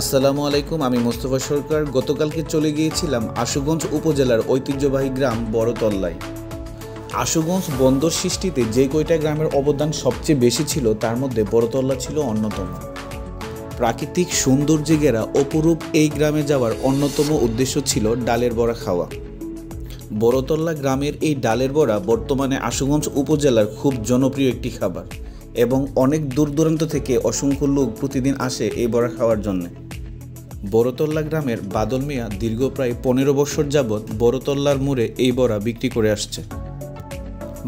আসসালামু আলাইকুম। আমি মোস্তফা সরকার। গতকালকে চলে গিয়েছিলাম আশুগঞ্জ উপজেলার ঐতিহ্যবাহী গ্রাম বড়তল্লায়। আশুগঞ্জ বন্দর সৃষ্টিতে যে কয়টা গ্রামের অবদান সবচেয়ে বেশি ছিল তার মধ্যে বড়তল্লা ছিল অন্যতম। প্রাকৃতিক সৌন্দর্যে ঘেরা অপরূপ এই গ্রামে যাওয়ার অন্যতম উদ্দেশ্য ছিল ডালের বড়া খাওয়া। বড়তল্লা গ্রামের এই ডালের বড়া বর্তমানে আশুগঞ্জ উপজেলার খুব জনপ্রিয় একটি খাবার এবং অনেক দূর দূরান্ত থেকে অসংখ্য লোক প্রতিদিন আসে এই বড়া খাওয়ার জন্য। বড়তল্লা গ্রামের বাদল মিয়া দীর্ঘ প্রায় 15 বছর যাবৎ বড়তল্লার মোড়ে এই বড়া বিক্রি করে আসছে।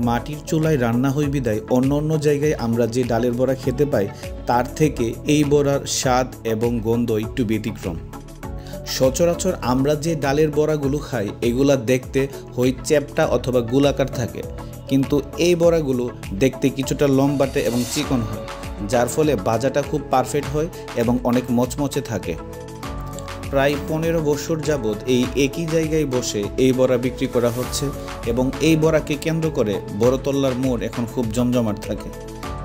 মাটির চুলায় রান্না হয় বিদায় অন্য অন্য জায়গায় আমরা যে ডালের বড়া খেতে পাই তার থেকে এই বড়ার স্বাদ এবং গন্ধ একটু ব্যতিক্রম। সচরাচর আমরা যে ডালের বড়াগুলো খাই এগুলা দেখতে হয় চ্যাপ্টা অথবা গোলাকার থাকে, কিন্তু এই বড়াগুলো দেখতে কিছুটা লম্বাটে এবং চিকন হয়, যার ফলে ভাজাটা খুব পারফেক্ট হয় এবং অনেক মচমচে থাকে। প্রায় 15 বছর যাবৎ এই একই জায়গায় বসে এই বড়া বিক্রি করা হচ্ছে এবং এই বড়াকে কেন্দ্র করে বড়তল্লার মোড় এখন খুব জমজমাট থাকে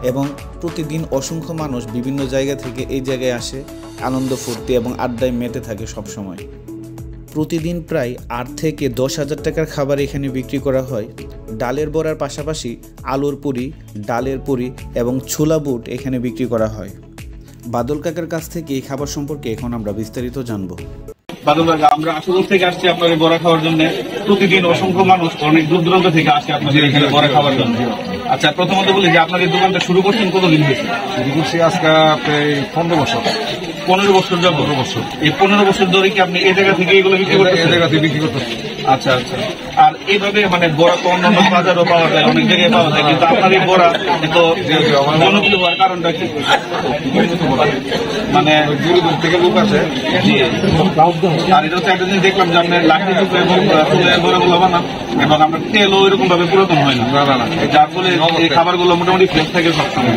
এবং প্রতিদিন অসংখ্য মানুষ বিভিন্ন জায়গা থেকে এই জায়গায় আসে, আনন্দ ফুর্তি এবং আড্ডায় মেতে থাকে সবসময়। প্রতিদিন প্রায় 8 থেকে 10,000 টাকার খাবার এখানে বিক্রি করা হয়। ডালের বড়ার পাশাপাশি আলুর পুরি, ডালের পুরি এবং ছোলা বুট এখানে বিক্রি করা হয়। বাদল কাকার কাছ থেকে এই খাবার সম্পর্কে এখন আমরা বিস্তারিত জানবো। বাদল কাকা, আমরা আশুগঞ্জ থেকে আসছি আপনার এই বড়া খাওয়ার জন্য। প্রতিদিন অসংখ্য মানুষ অনেক দূর দূরান্ত থেকে আসে আপনাদের এখানে বড়া খাওয়ার জন্য। আচ্ছা, প্রথমত বলি যে আপনার এই দোকানটা শুরু করছেন কতদিন হয়েছে? শুরু করছি আজকে প্রায় 15 বছর। 15 বছর যাব। 15 বছর। এই 15 বছর ধরে কি আপনি এই জায়গা থেকে এগুলো বিক্রি করতেছেন? এই জায়গা থেকে বিক্রি করতেছি। আচ্ছা আচ্ছা। আর এইভাবে মানে বড়া তো অন্যান্য বাজারও পাওয়া যায়, অনেক জায়গায় পাওয়া যায়, কিন্তু আপনার এই বড়া এত জনপ্রিয় হওয়ার কারণটা কি? মানে দূর দূর থেকে লোক আছে। আর এটা হচ্ছে একটা জিনিস দেখলাম যে আপনার লাকড়ি চুপড়ে এবং ফুলের বড়াগুলো বানান এবং আপনার তেলও এরকম ভাবে পুরাতন হয় না, যার ফলে এই খাবারগুলো মোটামুটি ফ্রেশ থাকে সবসময়।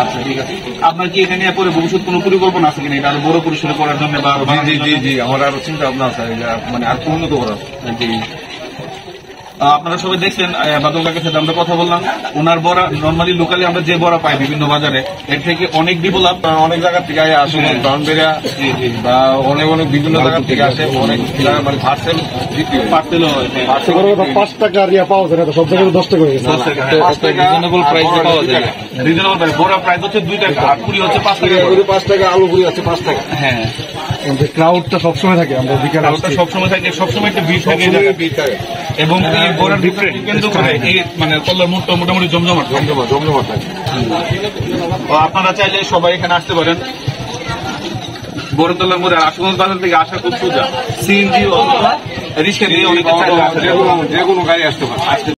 আচ্ছা, ঠিক আছে। আপনার কি এখানে পরে ভবিষ্যৎ কোনো পরিকল্পনা আছে কিনা এটা আরো বড় পরিসরে করার জন্য? জি জি জি, আমার আরো চিন্তা ভাবনা আছে, মানে আর উন্নত করার। আপনারা সবাই দেখছেন বাদল কাকার সাথে আমরা কথা বললাম। ওনার বড়া নর্মালি লোকালি আমরা যে বড়া পাই বিভিন্ন বাজারে এর থেকে অনেক ডেভেলপ। অনেক জায়গা থেকে আসে, বাউন্ডারিয়া বা অনেক অনেক বিভিন্ন জায়গা থেকে আসে, অনেক জায়গা মানে পার্সেল পার্সেলও হয়। 5 টাকা রিয়া পাওয়া যায় না, সব জায়গায় 10 টাকা হয়ে গেছে। রিজনেবল প্রাইসে পাওয়া যায়। Reasonable price. বড়া প্রাইস হচ্ছে 2 টাকা, আর পুরি হচ্ছে 5 টাকা। 5 টাকা, আলু পুরি আছে 5 টাকা। হ্যাঁ, ক্রাউডটা সবসময় থাকে, আমরা বিকালে ক্রাউডটা সবসময় থাকে, সবসময় একটা ভিড় থাকে এবং এই বড়ার ভিতরে কেন্দ্র করে এই মানে কল্লার মোড়টা মোটামুটি জমজমাট থাকে। আপনারা চাইলে সবাই এখানে আসতে পারেন। বড়তলার মোড়ে আশুগঞ্জ বাজার থেকে আসা খুব সোজা। সিএনজি রিক্সা দিয়ে অনেকে যে কোনো গাড়ি আসতে পারে।